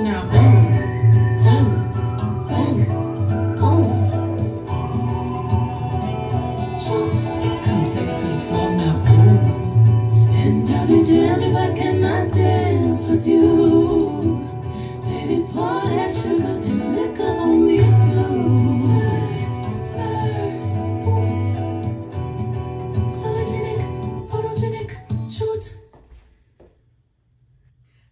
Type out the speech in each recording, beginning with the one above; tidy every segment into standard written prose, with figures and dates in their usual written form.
flow now. Tell back, pose. Shoot. Come take it to the floor now. And I'll be damned if I cannot dance with you. Baby, pour that sugar and liquor on me too. Slurs, boots. Sologenic, photogenic, shoot.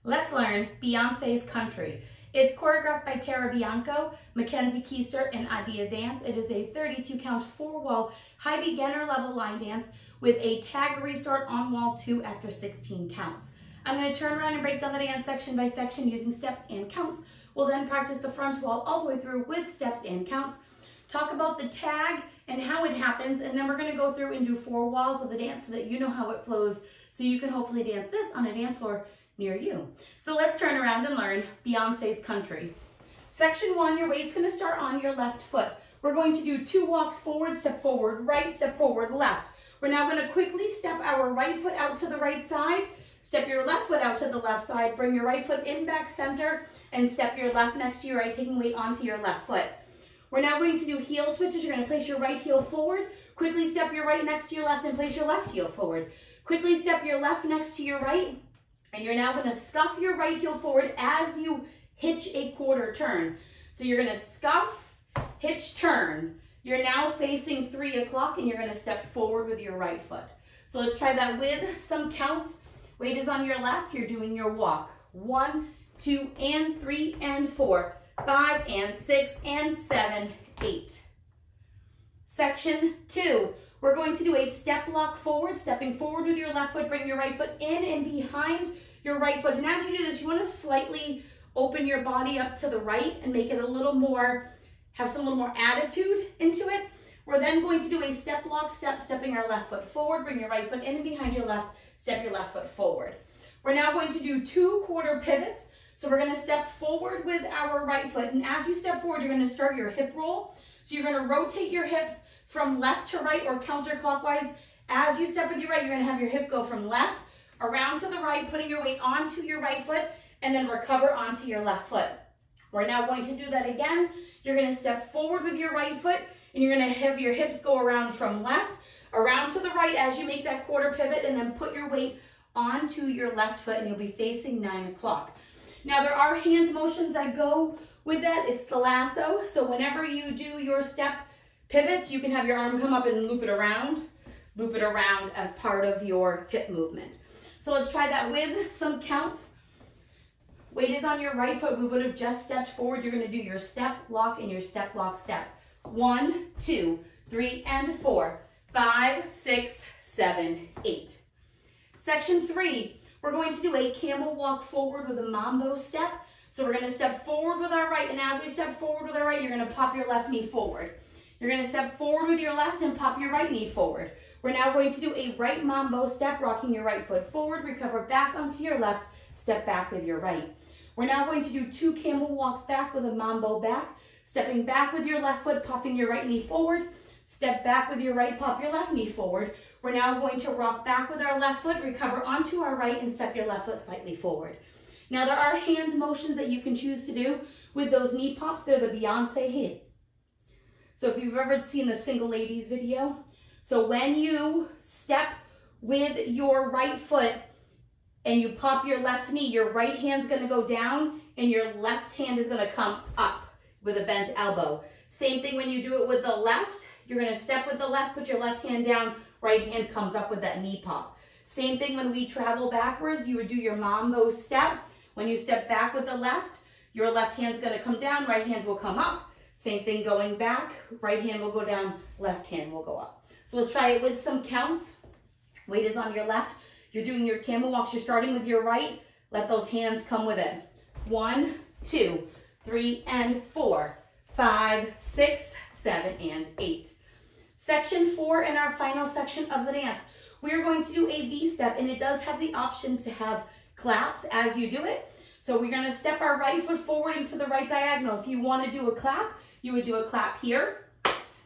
Let's learn Beyonce's Country. It's choreographed by Bianco, Mackenzie, Keister, and Adia Dance. It is a 32 count 4-wall high beginner level line dance with a tag restart on wall 2 after 16 counts. I'm going to turn around and break down the dance section by section using steps and counts. We'll then practice the front wall all the way through with steps and counts, talk about the tag and how it happens, and then we're going to go through and do 4 walls of the dance so that you know how it flows, so you can hopefully dance this on a dance floor near you. So let's turn around and learn Beyonce's Country. Section 1, your weight's going to start on your left foot. We're going to do 2 walks forward, step forward, right, step forward, left. We're now going to quickly step our right foot out to the right side, step your left foot out to the left side, bring your right foot in back center, and step your left next to your right, taking weight onto your left foot. We're now going to do heel switches. You're going to place your right heel forward, quickly step your right next to your left, and place your left heel forward. Quickly step your left next to your right, and you're now going to scuff your right heel forward as you hitch a quarter turn. So you're going to scuff, hitch, turn. You're now facing 3 o'clock, and you're going to step forward with your right foot. So let's try that with some counts. Weight is on your left. You're doing your walk. 1, 2, and 3, and 4, 5, and 6, and 7, 8. Section 2. We're going to do a step lock forward, stepping forward with your left foot, bring your right foot in and behind your right foot. And as you do this, you want to slightly open your body up to the right and make it a little more, have some little more attitude into it. We're then going to do a step lock step, stepping our left foot forward, bring your right foot in and behind your left, step your left foot forward. We're now going to do 2 quarter pivots. So we're going to step forward with our right foot. And as you step forward, you're going to start your hip roll. So you're going to rotate your hips from left to right or counterclockwise. As you step with your right, you're going to have your hip go from left around to the right, putting your weight onto your right foot, and then recover onto your left foot. We're now going to do that again. You're going to step forward with your right foot, and you're going to have your hips go around from left, around to the right as you make that quarter pivot, and then put your weight onto your left foot, and you'll be facing 9 o'clock. Now there are hand motions that go with that. It's the lasso. So whenever you do your step pivots, you can have your arm come up and loop it around as part of your hip movement. So let's try that with some counts. Weight is on your right foot. We would have just stepped forward. You're going to do your step, lock, and your step, lock, step. 1, 2, 3, and 4, 5, 6, 7, 8. Section 3, we're going to do a camel walk forward with a mambo step. So we're going to step forward with our right, and as we step forward with our right, you're going to pop your left knee forward. You're going to step forward with your left and pop your right knee forward. We're now going to do a right mambo step, rocking your right foot forward, recover back onto your left, step back with your right. We're now going to do 2 camel walks back with a mambo back, stepping back with your left foot, popping your right knee forward, step back with your right, pop your left knee forward. We're now going to rock back with our left foot, recover onto our right, and step your left foot slightly forward. Now there are hand motions that you can choose to do with those knee pops. They're the Beyonce hands. So if you've ever seen the Single Ladies video, so when you step with your right foot and you pop your left knee, your right hand's going to go down and your left hand is going to come up with a bent elbow. Same thing when you do it with the left. You're going to step with the left, put your left hand down, right hand comes up with that knee pop. Same thing when we travel backwards, you would do your mambo step. When you step back with the left, your left hand's going to come down, right hand will come up. Same thing going back, right hand will go down, left hand will go up. So let's try it with some counts. Weight is on your left. You're doing your camel walks. You're starting with your right. Let those hands come with it. 1, 2, 3, and 4, 5, 6, 7, and 8. Section 4 in our final section of the dance. We are going to do a V step, and it does have the option to have claps as you do it. So we're going to step our right foot forward into the right diagonal. If you want to do a clap, you would do a clap here.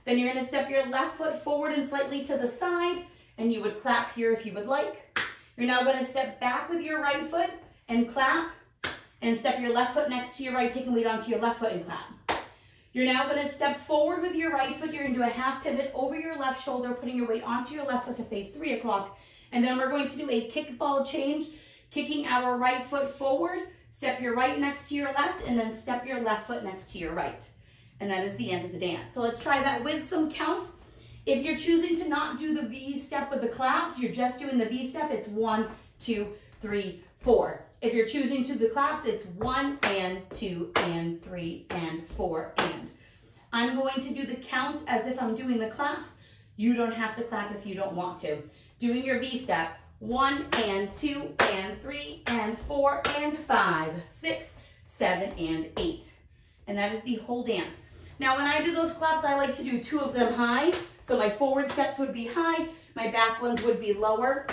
Then you're going to step your left foot forward and slightly to the side, and you would clap here if you would like. You're now going to step back with your right foot and clap, and step your left foot next to your right, taking weight onto your left foot and clap. You're now going to step forward with your right foot. You're going to do a half pivot over your left shoulder, putting your weight onto your left foot to face 3 o'clock. And then we're going to do a kickball change, kicking our right foot forward, step your right next to your left, and then step your left foot next to your right. And that is the end of the dance. So let's try that with some counts. If you're choosing to not do the V step with the claps, you're just doing the V step, it's 1, 2, 3, 4. If you're choosing to do the claps, it's 1 and 2 and 3 and 4 and. I'm going to do the counts as if I'm doing the claps. You don't have to clap if you don't want to. Doing your V step, 1 and 2 and 3 and 4 and 5, 6, 7 and 8. And that is the whole dance. Now when I do those claps, I like to do 2 of them high. So my forward steps would be high, my back ones would be lower.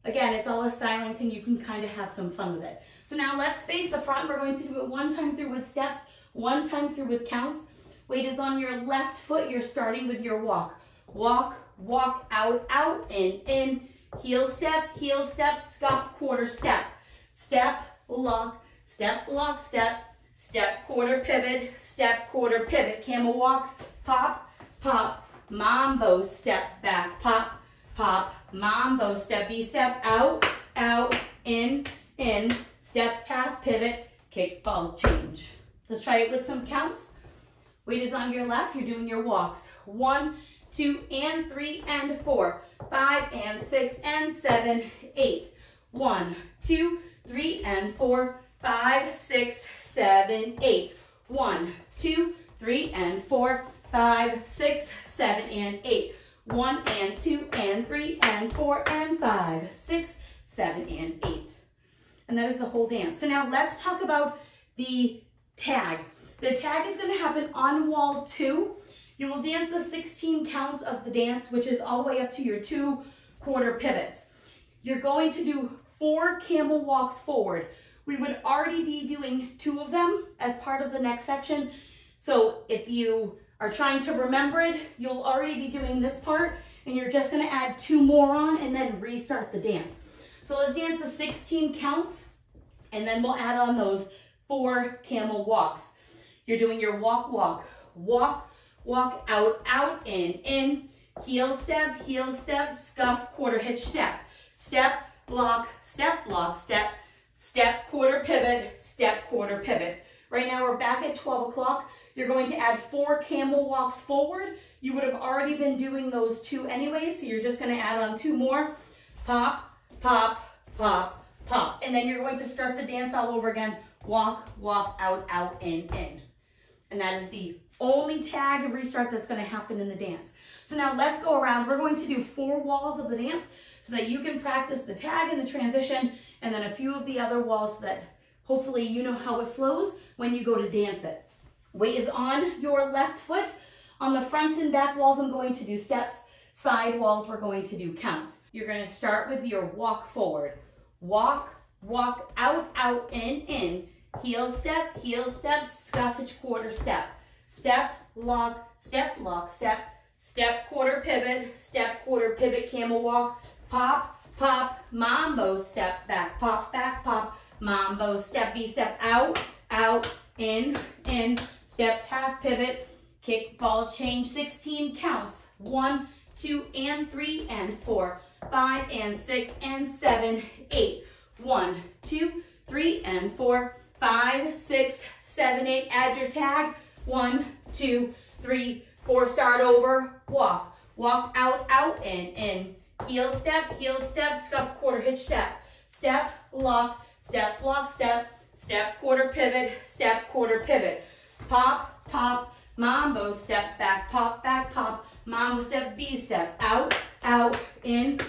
Again, it's all a styling thing. You can kind of have some fun with it. So now let's face the front. We're going to do it 1 time through with steps, 1 time through with counts. Weight is on your left foot. You're starting with your walk. Walk, walk, out, out, in, heel step, scuff, quarter step. Step, lock, step, quarter pivot, camel walk, pop, pop, mambo, step back, pop, pop, mambo, step, V step, out, out, in, step, half pivot, kickball change. Let's try it with some counts. Weight is on your left, you're doing your walks. 1, 2, and 3, and 4, 5, and 6, and 7, 8. 1, 2, 3, and 4, 5, 6, 7, 8. 1, 2, 3, and 4, 5, 6, 7, and 8. 1 and 2 and 3 and 4 and 5, 6, 7, and 8. And that is the whole dance. So now let's talk about the tag. The tag is going to happen on wall 2. You will dance the 16 counts of the dance, which is all the way up to your 2 quarter pivots. You're going to do 4 camel walks forward. We would already be doing 2 of them as part of the next section. So if you are trying to remember it, you'll already be doing this part, and you're just going to add 2 more on and then restart the dance. So let's dance the 16 counts, and then we'll add on those 4 camel walks. You're doing your walk, walk, walk, walk, out, out, in, heel step, scuff, quarter hitch step, step, block, step, step, quarter pivot. Right now we're back at 12 o'clock. You're going to add 4 camel walks forward. You would have already been doing those 2 anyway, so you're just going to add on 2 more. Pop, pop, pop, pop. And then you're going to start the dance all over again. Walk, walk, out, out, in. And that is the only tag and restart that's going to happen in the dance. So now let's go around. We're going to do 4 walls of the dance so that you can practice the tag and the transition, and then a few of the other walls so that hopefully you know how it flows when you go to dance it. Weight is on your left foot. On the front and back walls, I'm going to do steps. Side walls, we're going to do counts. You're going to start with your walk forward. Walk, walk, out, out, in. Heel step, scuff hitch, quarter step. Step, lock, step, step, quarter pivot, camel walk, pop, pop, mambo, step, back, pop, mambo, step, V step, out, out, in, step, half pivot, kickball change, 16 counts, 1, 2, and 3, and 4, 5, and 6, and 7, 8, 1, 2, 3, and 4, 5, 6, 7, 8, add your tag, 1, 2, 3, 4, start over, walk, walk, out, out, in, heel step, scuff, quarter hitch step, step, lock, step, step, quarter pivot, pop, pop, mambo, step, back, pop, mambo, step, V step, out, out, in,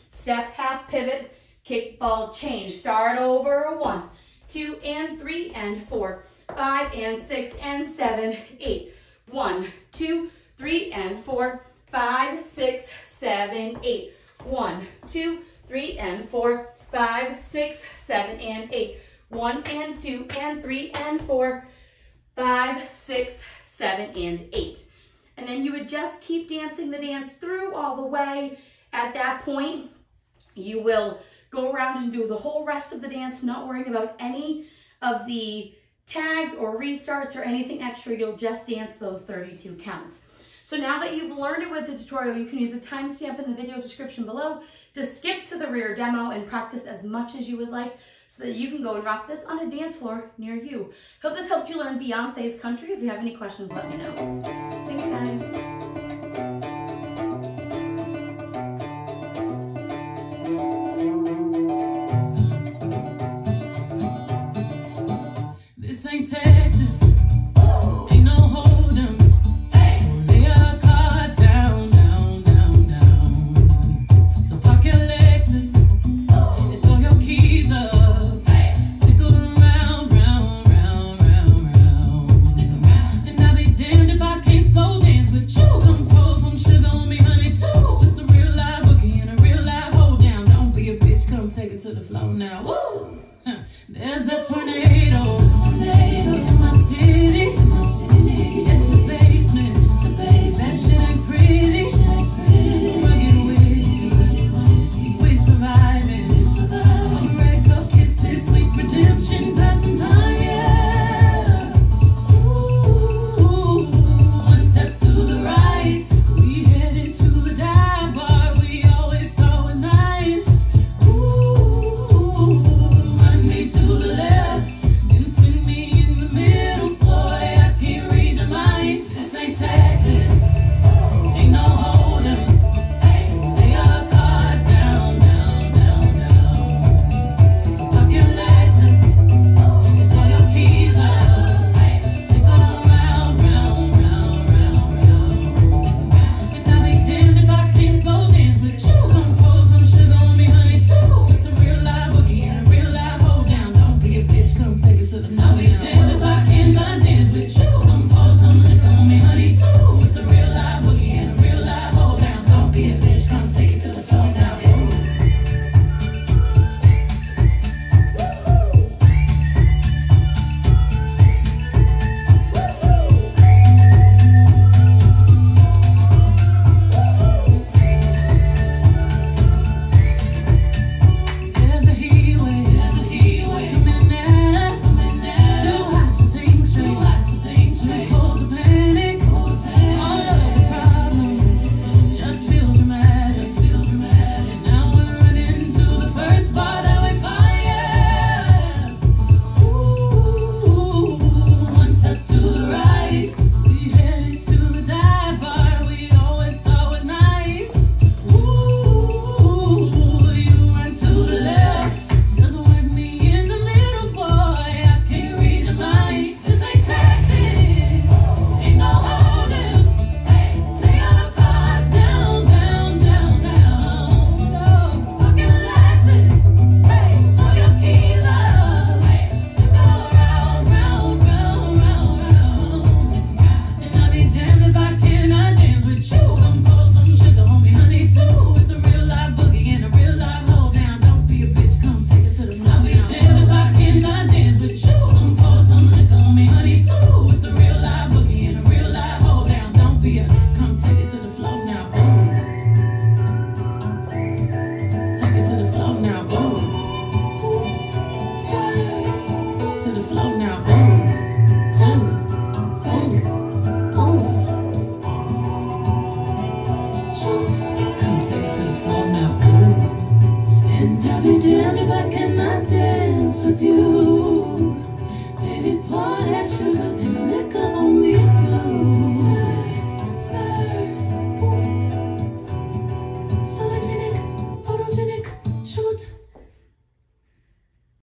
step, half pivot, kickball change, start over, 1, 2, and 3, and 4, 5, and 6, and 7, 8, 1, 2, 3, and 4, 5, 6, 7, 8, 1, 2, 3, and 4, 5, 6, 7, and 8, 1, and 2, and 3, and 4, 5, 6, 7, and 8. And then you would just keep dancing the dance through all the way. At that point, you will go around and do the whole rest of the dance, not worrying about any of the tags or restarts or anything extra. You'll just dance those 32 counts. So now that you've learned it with the tutorial, you can use the timestamp in the video description below to skip to the rear demo and practice as much as you would like so that you can go and rock this on a dance floor near you. Hope this helped you learn Beyonce's Country. If you have any questions, let me know. Thanks, guys. Texas, ain't no hold 'em. So lay your cards down, down, down, down. So park your Lexus and throw your keys up. Stick around, round, round, round, round. Stick around. And I'll be damned if I can't slow dance with you. Come pour some sugar on me, honey, too. It's a real live boogie and a real live hold down. Don't be a bitch, come take it to the floor now. Woo! There's a tornado. In my city, in the basement, that shit ain't pretty, rugged whiskey, we surviving, a breakup, kisses, sweet redemption, passing time, yeah, ooh, one step to the right, we headed to the dive bar, we always thought was nice, ooh, run me to the left, then spin me in the middle, boy, I can't read your mind. This ain't Texas, ain't no hold 'em. Lay your cards down, down, down, down. So park your Lexus and throw your keys up. Stick around, round, round, round, round. And I'll be damned if I can't slow dance with you. Come pour some sugar on me, honey, too. It's a real live boogie and a real live hold down. Don't be a bitch, come take it to the floor. I'll be damned if I cannot dance with you. Come pour some liquor on me, honey, too. It's a real live boogie and a real live hold down. Don't be a bitch, come take it to the floor now. There's a heat wave coming at us. Too hot to think straight, too cold to panic. All of the problems just feel dramatic. Now we're running to the first bar that we find. Yeah. Ooh, one step to the right, we headed to the dive bar. We always thought was nice. Ooh, you run to the left, just work me in the middle, boy. I can't read your mind. This ain't Texas, ain't no hold 'em. Lay your cards down, down, down, down. No, park your Lexus, throw your keys up. Stick around, round, round, round, round. And I'll be damned if I cannot dance with you. Come pour some sugar on me, honey, too. It's a real live boogie and a real live hold down. Don't be a bitch, come take it to the floor. I'll be damned if I cannot dance with you. Come pour some liquor on me, honey, too. It's a real live boogie and a real live hold down. Don't be a, come take it to the floor now. Take it to the floor now. Oops, slide to the floor now. Tango, oops. Shoot